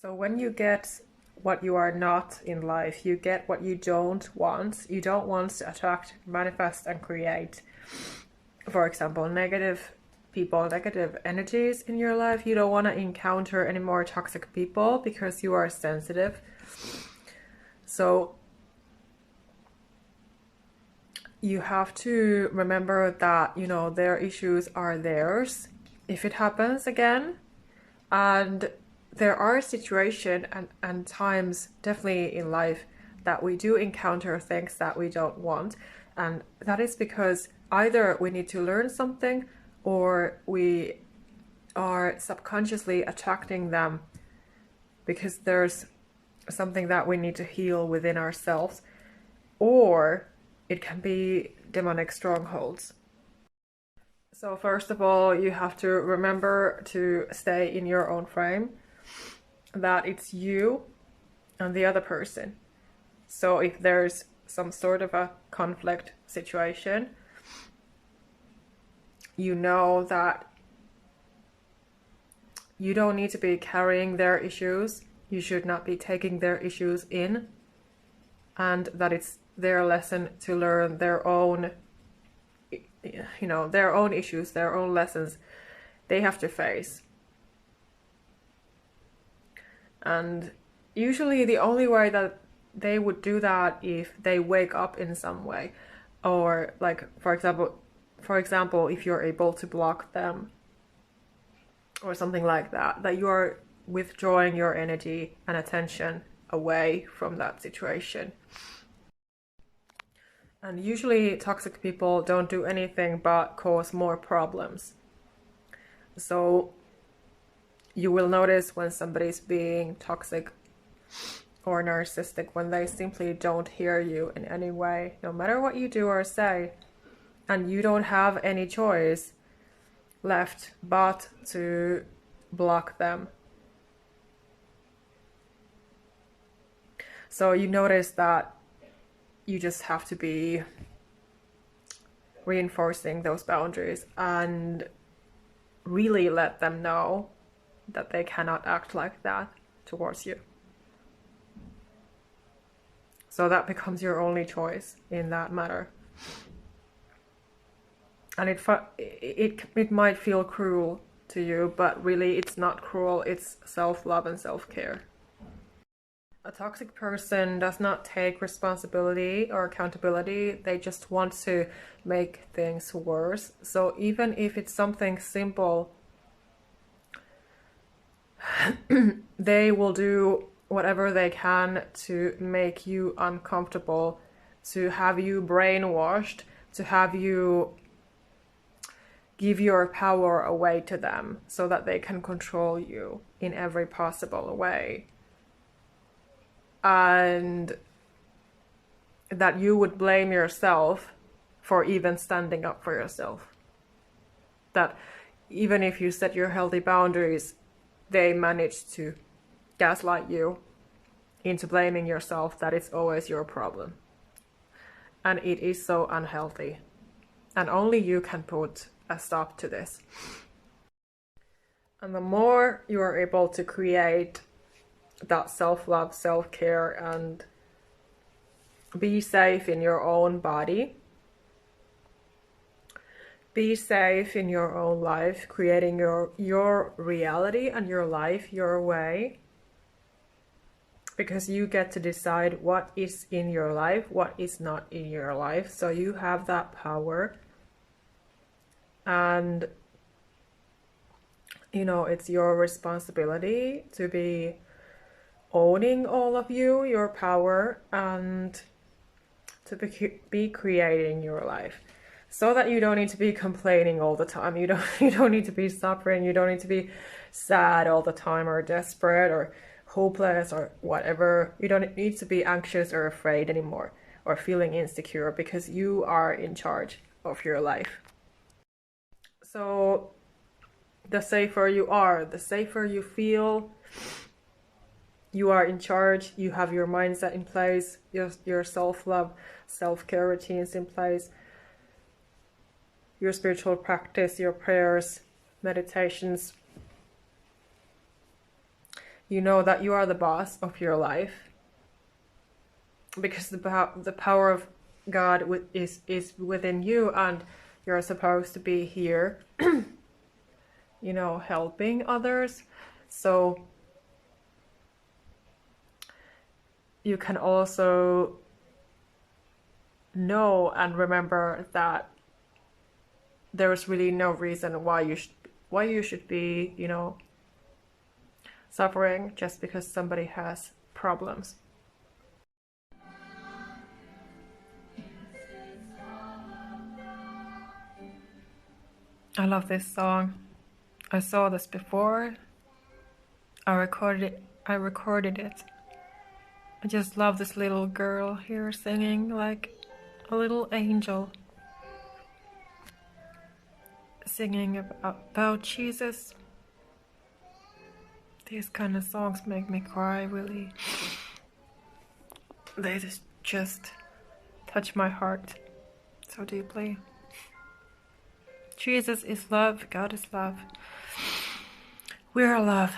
So when you get what you are not in life, you get what you don't want. You don't want to attract, manifest, and create, for example, negative people, negative energies in your life. You don't want to encounter any more toxic people because you are sensitive. So you have to remember that, you know, their issues are theirs if it happens again. And there are situations and times definitely in life that we do encounter things that we don't want. And that is because either we need to learn something or we are subconsciously attracting them because there's something that we need to heal within ourselves, or it can be demonic strongholds. So first of all, you have to remember to stay in your own frame, that it's you and the other person. So if there's some sort of a conflict situation, you know that you don't need to be carrying their issues. You should not be taking their issues in, and that it's their lesson to learn their own, you know, their own issues, their own lessons they have to face. And usually the only way that they would do that if they wake up in some way, or like for example if you're able to block them or something like that, that you are withdrawing your energy and attention away from that situation. And usually toxic people don't do anything but cause more problems. So you will notice when somebody's being toxic or narcissistic when they simply don't hear you in any way, no matter what you do or say, and you don't have any choice left but to block them. So you notice that you just have to be reinforcing those boundaries and really let them know that they cannot act like that towards you. So that becomes your only choice in that matter. And it might feel cruel to you, but really it's not cruel, it's self-love and self-care. A toxic person does not take responsibility or accountability. They just want to make things worse. So even if it's something simple, they will do whatever they can to make you uncomfortable, to have you brainwashed, to have you give your power away to them so that they can control you in every possible way. And that you would blame yourself for even standing up for yourself. That even if you set your healthy boundaries, they manage to gaslight you into blaming yourself that it's always your problem. And it is so unhealthy. And only you can put a stop to this. And the more you are able to create that self-love, self-care, and be safe in your own body, be safe in your own life, creating your reality and your life your way, because you get to decide what is in your life, what is not in your life. So you have that power, and you know, it's your responsibility to be owning all of you, your power, and to be creating your life, so that you don't need to be complaining all the time. You don't need to be suffering. You don't need to be sad all the time, or desperate, or hopeless, or whatever. You don't need to be anxious or afraid anymore, or feeling insecure, because you are in charge of your life. So the safer you are, the safer you feel. You are in charge, you have your mindset in place, your self-love, self-care routines in place, your spiritual practice, your prayers, meditations. you know that you are the boss of your life, because the power of God is within you, and you're supposed to be here, you know, helping others. So you can also know and remember that there's really no reason why you should be, you know, suffering just because somebody has problems. I love this song. I saw this before. I recorded it. I just love this little girl here singing like a little angel, singing about Jesus. These kind of songs make me cry, really. They just touch my heart so deeply. Jesus is love, God is love. We are love.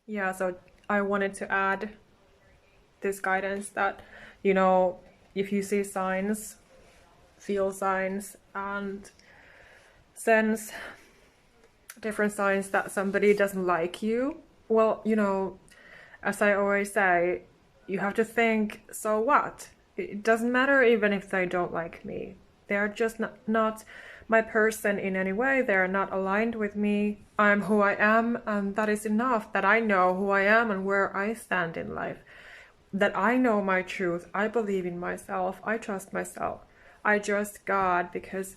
Yeah, so I wanted to add this guidance that, you know, if you see signs, feel signs, and sense different signs that somebody doesn't like you, well, you know, as I always say, you have to think, so what? It doesn't matter even if they don't like me. They're just not my person in any way. They're not aligned with me. I'm who I am, and that is enough, that I know who I am and where I stand in life. That I know my truth. I believe in myself. I trust myself. I trust God because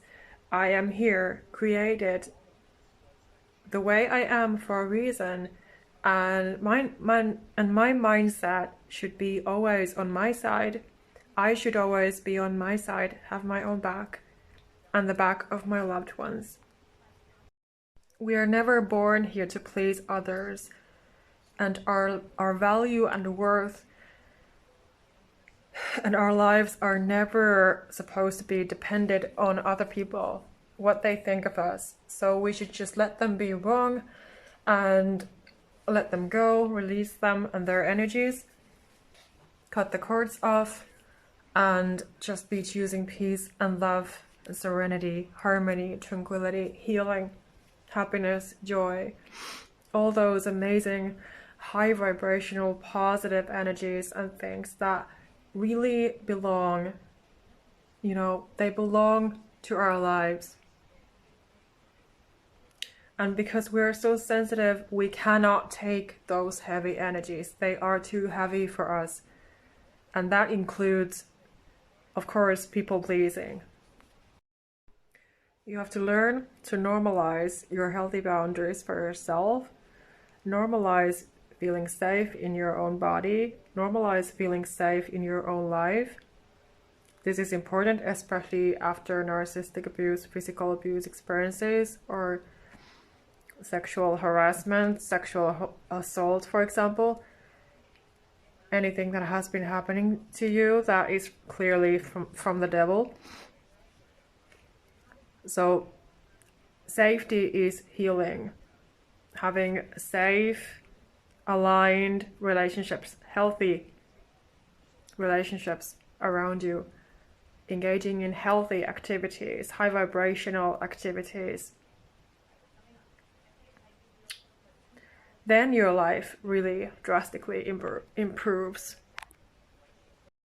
I am here, created the way I am for a reason. And my mindset should be always on my side. I should always be on my side, have my own back, and the back of my loved ones. We are never born here to please others, and our value and worth and our lives are never supposed to be dependent on other people, what they think of us. So we should just let them be wrong and let them go, release them and their energies, cut the cords off, and just be choosing peace and love and serenity, harmony, tranquility, healing, happiness, joy, all those amazing high vibrational positive energies and things that really belong, you know, they belong to our lives. And because we're so sensitive, we cannot take those heavy energies. They are too heavy for us. And that includes, of course, people pleasing. You have to learn to normalize your healthy boundaries for yourself. Normalize feeling safe in your own body. Normalize feeling safe in your own life. This is important, especially after narcissistic abuse, physical abuse experiences, or sexual harassment, sexual assault, for example. Anything that has been happening to you that is clearly from the devil. So safety is healing. Having safe, aligned relationships, healthy relationships around you, engaging in healthy activities, high vibrational activities, then your life really drastically improves.